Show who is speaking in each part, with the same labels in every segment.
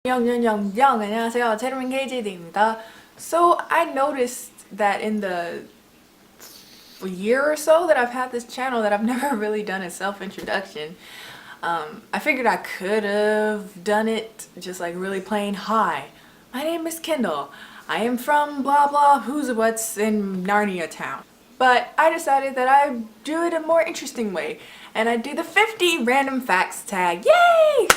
Speaker 1: 안녕하세요. 제르민 KJD입니다. So I noticed that in the year or so that I've had this channel that I've never really done a self-introduction. I figured I could have done it just like really plain, hi, my name is Kendall. I am from blah blah who's what's in Narnia town. But I decided that I'd do it a more interesting way and I'd do the 50 random facts tag. Yay!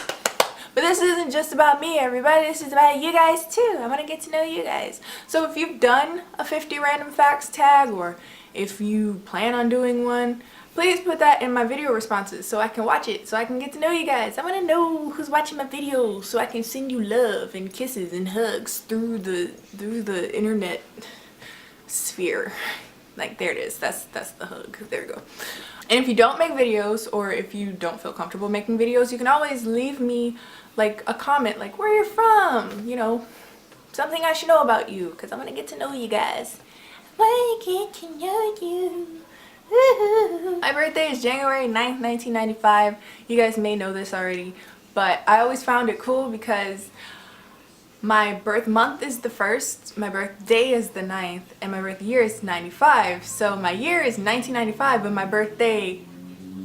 Speaker 1: But this isn't just about me, everybody. This is about you guys too. I want to get to know you guys. So if you've done a 50 random facts tag, or if you plan on doing one, please put that in my video responses so I can watch it, so I can get to know you guys. I want to know who's watching my videos so I can send you love and kisses and hugs through the internet sphere. Like, there it is. That's the hug. There we go. And if you don't make videos, or if you don't feel comfortable making videos, you can always leave me like a comment, like where you're from, you know, something I should know about you, because I'm gonna get to know you guys. I wanna get to know you. Woo-hoo. My birthday is January 9th, 1995. You guys may know this already, but I always found it cool because my birth month is the 1st, my birthday is the 9th, and my birth year is 95. So my year is 1995, but my birthday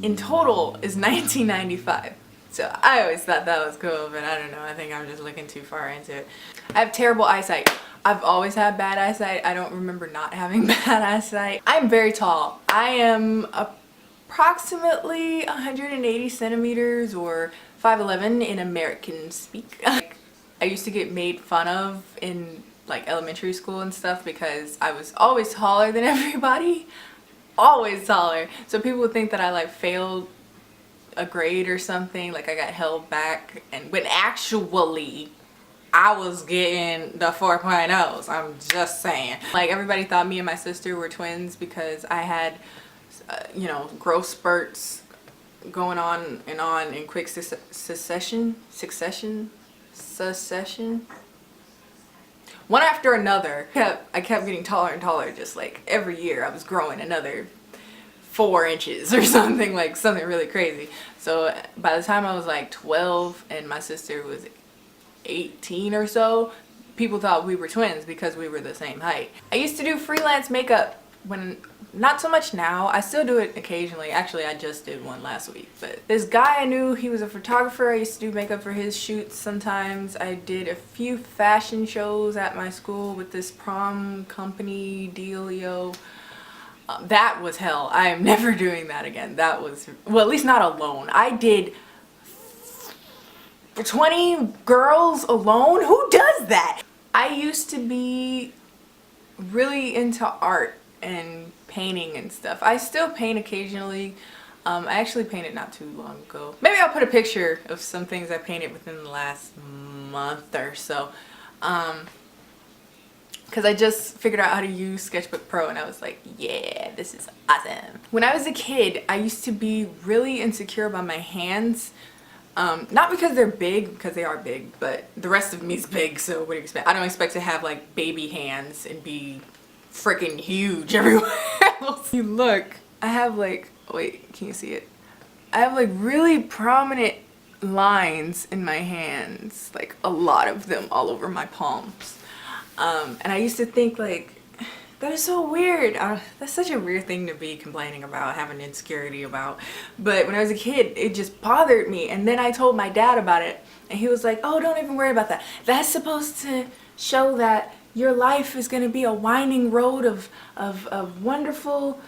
Speaker 1: in total is 1995. So I always thought that was cool, but I don't know, I think I'm just looking too far into it. I have terrible eyesight. I've always had bad eyesight. I don't remember not having bad eyesight. I'm very tall. I am approximately 180 centimeters or 5'11" in American speak. I used to get made fun of in like elementary school and stuff because I was always taller than everybody. Always taller. So people would think that I like failed a grade or something, like I got held back, and when actually I was getting the 4.0s. I'm just saying. Like, everybody thought me and my sister were twins because I had you know, growth spurts going on in quick succession, one after another. I kept getting taller and taller, just like every year I was growing another 4 inches or something, like something really crazy. So by the time I was like 12 and my sister was 18 or so, people thought we were twins because we were the same height. I used to do freelance makeup when, not so much now. I still do it occasionally. Actually, I just did one last week. But this guy I knew, he was a photographer. I used to do makeup for his shoots sometimes. I did a few fashion shows at my school with this prom company dealio. That was hell. I am never doing that again. That was, well, at least not alone. I did 20 girls alone? Who does that? I used to be really into art and painting and stuff. I still paint occasionally. I actually painted not too long ago. Maybe I'll put a picture of some things I painted within the last month or so. Because I just figured out how to use Sketchbook Pro and I was like, yeah, this is awesome. When I was a kid, I used to be really insecure about my hands. Not because they're big, because they are big, but the rest of me is big, so what do you expect? I don't expect to have like baby hands and be freaking huge everywhere else. You look, I have like, wait, can you see it? I have like really prominent lines in my hands, like a lot of them all over my palms. And I used to think like, that is so weird. That's such a weird thing to be complaining about, having insecurity about. But when I was a kid, it just bothered me. And then I told my dad about it. And he was like, oh, don't even worry about that. That's supposed to show that your life is going to be a winding road of wonderful,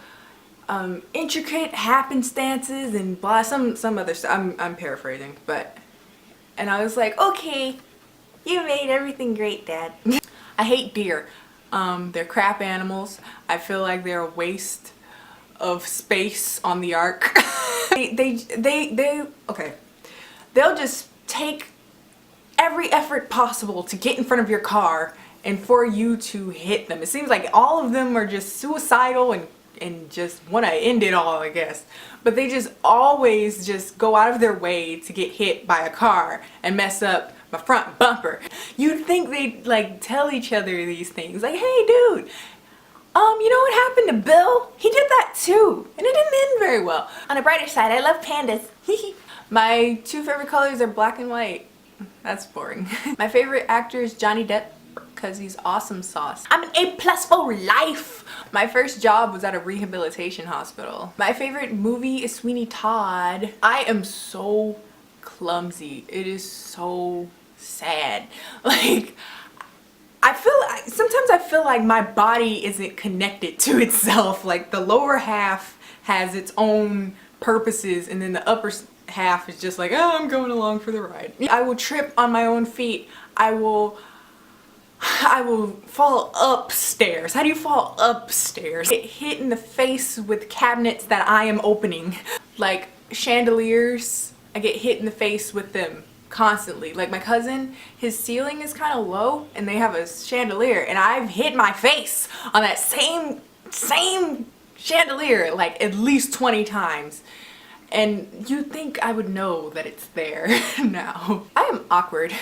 Speaker 1: intricate happenstances and blah, some other stuff. I'm paraphrasing. And I was like, okay, you made everything great, Dad. I hate deer. They're crap animals. I feel like they're a waste of space on the ark. Okay. They'll just take every effort possible to get in front of your car and for you to hit them. It seems like all of them are just suicidal and just want to end it all, I guess. But they just always just go out of their way to get hit by a car and mess up my front bumper. You'd think they'd like tell each other these things, like, hey dude, you know what happened to Bill? He did that too, and it didn't end very well. On the brighter side, I love pandas. My 2 favorite colors are black and white. That's boring. My favorite actor is Johnny Depp because he's awesome sauce. I'm an A+ for life. My first job was at a rehabilitation hospital. My favorite movie is Sweeney Todd. I am so clumsy. It is so sad. Like, sometimes I feel like my body isn't connected to itself. Like, the lower half has its own purposes and then the upper half is just like, oh, I'm going along for the ride. I will trip on my own feet. I will fall upstairs. How do you fall upstairs? Get hit in the face with cabinets that I am opening. Like chandeliers, I get hit in the face with them constantly. Like my cousin, his ceiling is kind of low and they have a chandelier and I've hit my face on that same chandelier like at least 20 times. And you'd think I would know that it's there now. I am awkward.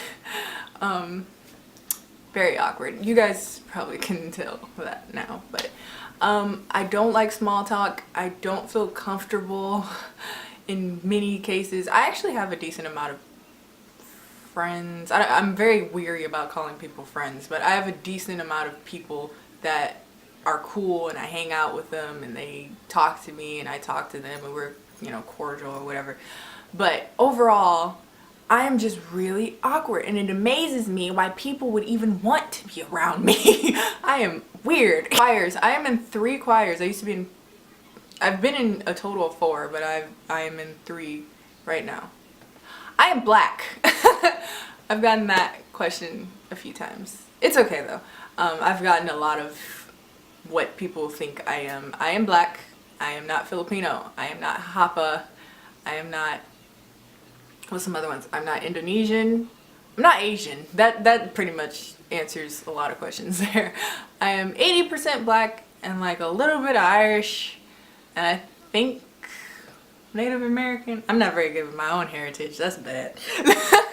Speaker 1: Very awkward. You guys probably can tell that now, but I don't like small talk. I don't feel comfortable in many cases. I actually have a decent amount of friends. I'm very weary about calling people friends, but I have a decent amount of people that are cool and I hang out with them and they talk to me and I talk to them and we're, you know, cordial or whatever. But overall, I am just really awkward and it amazes me why people would even want to be around me. I am weird. Choirs. I am in 3 choirs. I've been in a total of 4, but I am in 3 right now. I am black. I've gotten that question a few times. It's okay though. I've gotten a lot of what people think I am. I am black. I am not Filipino. I am not Hapa. I am not, what's some other ones? I'm not Indonesian. I'm not Asian. That pretty much answers a lot of questions there. I am 80% black and like a little bit of Irish and I think Native American. I'm not very good with my own heritage. That's bad.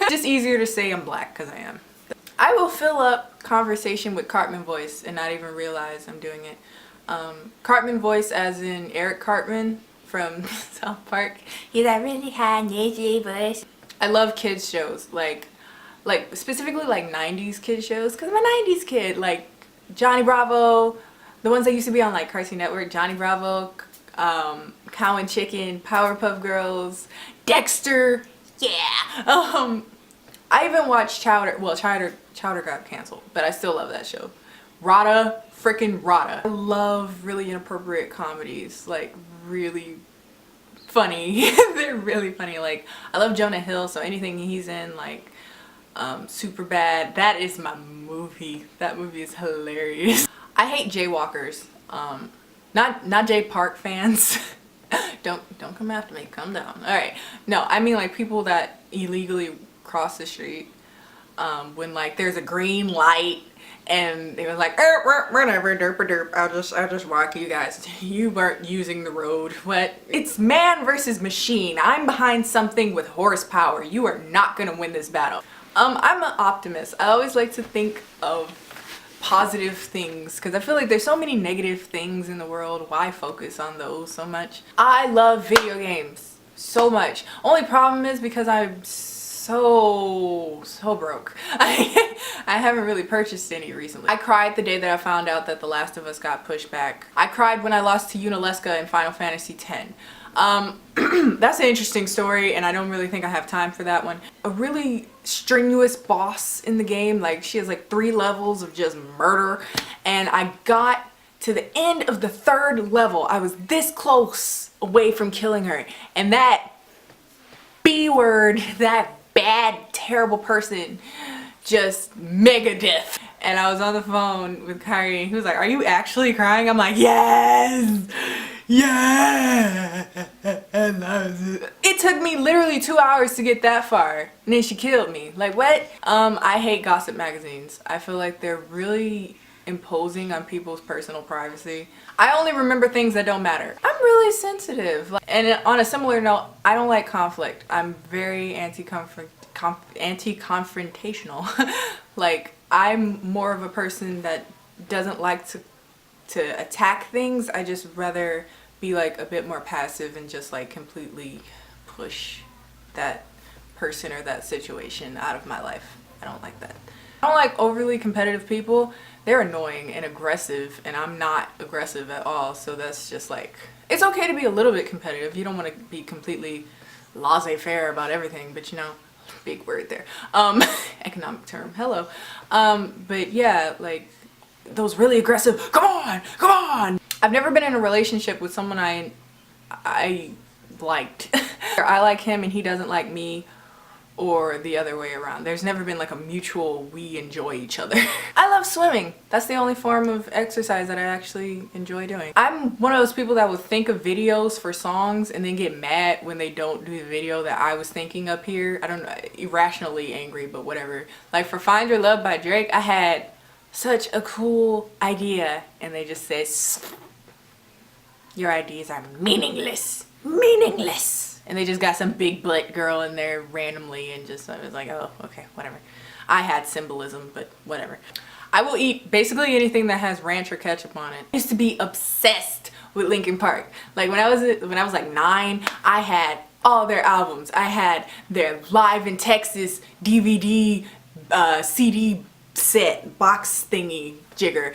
Speaker 1: Just easier to say I'm black because I am. I will fill up conversation with Cartman voice and not even realize I'm doing it. Cartman voice as in Eric Cartman from South Park. He's that really high nasally voice. I love kids shows, like specifically like 90s kid shows because I'm a 90s kid. Like Johnny Bravo, the ones that used to be on like Cartoon Network, Johnny Bravo, Cow and Chicken, Powerpuff Girls, Dexter, yeah. I even watched Chowder. Well, Chowder got canceled, but I still love that show. Rada, frickin' Rada. I love really inappropriate comedies, like really funny. They're really funny. Like I love Jonah Hill, so anything he's in, like Superbad, that is my movie. That movie is hilarious. I hate jaywalkers. Not Jay Park fans. Don't come after me. Calm down. All right. No, I mean like people that illegally cross the street when like there's a green light and they was like whatever, derp. I'll just walk you guys. You weren't using the road. What? It's man versus machine. I'm behind something with horsepower. You are not gonna win this battle. I'm an optimist. I always like to think of positive things because I feel like there's so many negative things in the world. Why focus on those so much? I love video games so much. Only problem is because I'm so broke. I haven't really purchased any recently. I cried the day that I found out that The Last of Us got pushed back. I cried when I lost to Unalesca in Final Fantasy X. That's an interesting story and I don't really think I have time for that one. A really strenuous boss in the game, like she has like 3 levels of just murder and I got to the end of the 3rd level. I was this close away from killing her and that B-word, that bad terrible person just mega death. And I was on the phone with Kyrie. He was like, "Are you actually crying?" I'm like, "Yes, yeah." And it took me literally 2 hours to get that far, and then she killed me. Like what? I hate gossip magazines. I feel like they're really imposing on people's personal privacy. I only remember things that don't matter. I'm really sensitive. And on a similar note, I don't like conflict. I'm very anti-confrontational. Like I'm more of a person that doesn't like to attack things. I just rather be like a bit more passive and just like completely push that person or that situation out of my life. I don't like that. I don't like overly competitive people. They're annoying and aggressive, and I'm not aggressive at all, so that's just like, it's okay to be a little bit competitive. You don't want to be completely laissez-faire about everything, but you know, big word there. Economic term, hello. But yeah, like those really aggressive, come on. I've never been in a relationship with someone I liked. I like him and he doesn't like me, or the other way around. There's never been like a mutual we enjoy each other. I love swimming. That's the only form of exercise that I actually enjoy doing. I'm one of those people that will think of videos for songs and then get mad when they don't do the video that I was thinking up here. I don't know, irrationally angry, but whatever. Like for Find Your Love by Drake, I had such a cool idea and they just said, your ideas are meaningless. And they just got some big butt girl in there randomly, and just, I was like, oh, okay, whatever. I had symbolism, but whatever. I will eat basically anything that has ranch or ketchup on it. I used to be obsessed with Linkin Park. Like when I was like 9, I had all their albums. I had their Live in Texas DVD CD set box thingy jigger.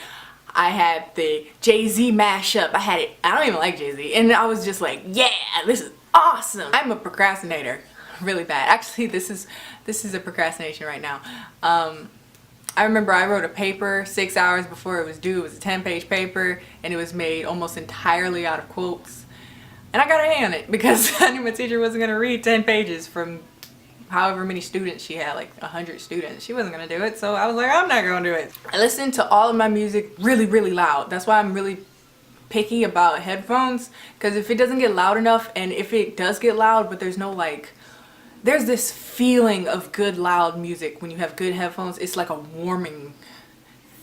Speaker 1: I had the Jay-Z mashup. I had it. I don't even like Jay-Z, and I was just like, yeah, this is awesome. I'm a procrastinator really bad. Actually, this is a procrastination right now. I remember I wrote a paper 6 hours before it was due. It was a 10-page paper and it was made almost entirely out of quotes, and I got an A on it because I knew my teacher wasn't going to read 10 pages from however many students she had, like 100 students. She wasn't going to do it, so I was like, I'm not going to do it. I listen to all of my music really loud. That's why I'm really picky about headphones, because if it doesn't get loud enough, and if it does get loud but there's no like, there's this feeling of good loud music when you have good headphones. It's like a warming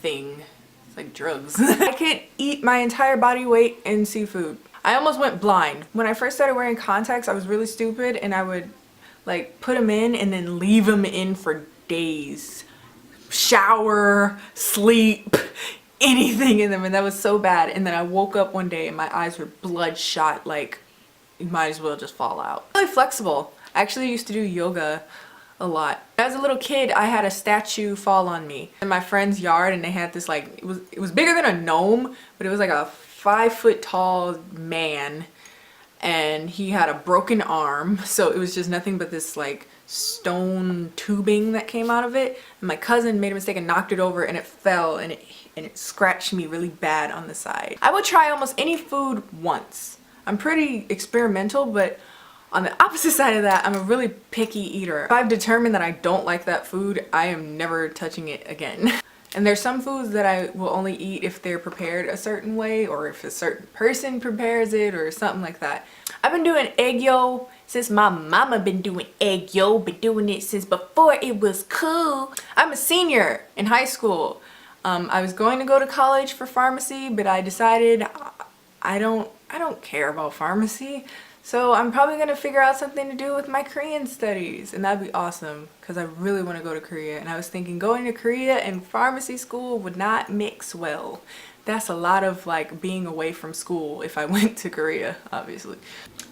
Speaker 1: thing. It's like drugs. I could eat my entire body weight in seafood. I almost went blind. When I first started wearing contacts, I was really stupid and I would like put them in and then leave them in for days. Shower, sleep, anything in them, and that was so bad. And then I woke up one day and my eyes were bloodshot, like you might as well just fall out. Really flexible. I actually used to do yoga a lot. As a little kid, I had a statue fall on me in my friend's yard, and they had this like, it was bigger than a gnome, but it was like a 5-foot tall man, and he had a broken arm, so it was just nothing but this like stone tubing that came out of it. And my cousin made a mistake and knocked it over, and it fell, and it scratched me really bad on the side. I would try almost any food once. I'm pretty experimental, but on the opposite side of that, I'm a really picky eater. If I've determined that I don't like that food, I am never touching it again. And there's some foods that I will only eat if they're prepared a certain way, or if a certain person prepares it, or something like that. I've been doing egg yolk since my mama been doing egg yolk, been doing it since before it was cool. I'm a senior in high school. I was going to go to college for pharmacy, but I decided I don't care about pharmacy. So I'm probably gonna figure out something to do with my Korean studies, and that'd be awesome because I really want to go to Korea. And I was thinking going to Korea and pharmacy school would not mix well. That's a lot of like being away from school if I went to Korea, obviously.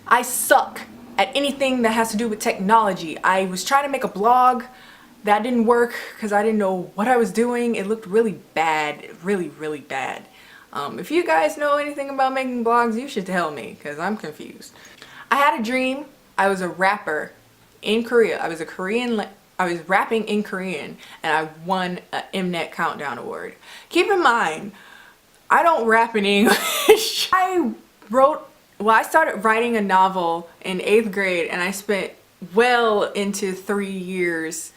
Speaker 1: I suck at anything that has to do with technology. I was trying to make a blog. That didn't work because I didn't know what I was doing. It looked really bad, really bad. If you guys know anything about making blogs, you should tell me because I'm confused. I had a dream. I was a rapper in Korea. I was rapping in Korean, and I won an Mnet Countdown Award. Keep in mind, I don't rap in English. I started writing a novel in 8th grade, and I spent well into 3 years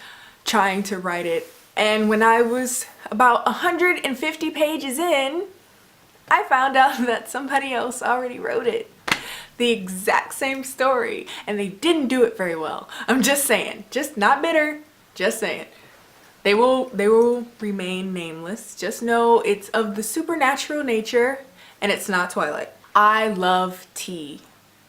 Speaker 1: trying to write it. And when I was about 150 pages in, I found out that somebody else already wrote it. The exact same story, and they didn't do it very well. I'm just saying, just not bitter, just saying. They will remain nameless. Just know it's of the supernatural nature, and it's not Twilight. I love tea.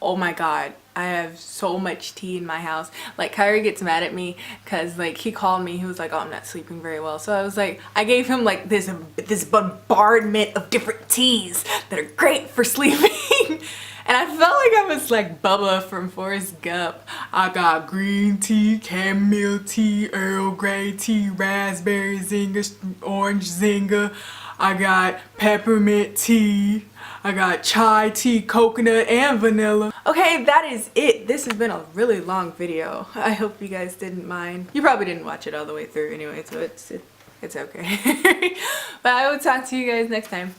Speaker 1: Oh my god, I have so much tea in my house. Like Kyrie gets mad at me because like he called me, he was like, oh, I'm not sleeping very well. So I was like, I gave him like this bombardment of different teas that are great for sleeping. And I felt like I was like Bubba from Forrest Gump. I got green tea, chamomile tea, Earl Grey tea, raspberry zinger, orange zinger. I got peppermint tea. I got chai tea, coconut, and vanilla. Okay, that is it. This has been a really long video. I hope you guys didn't mind. You probably didn't watch it all the way through anyway, so it's okay. But I will talk to you guys next time.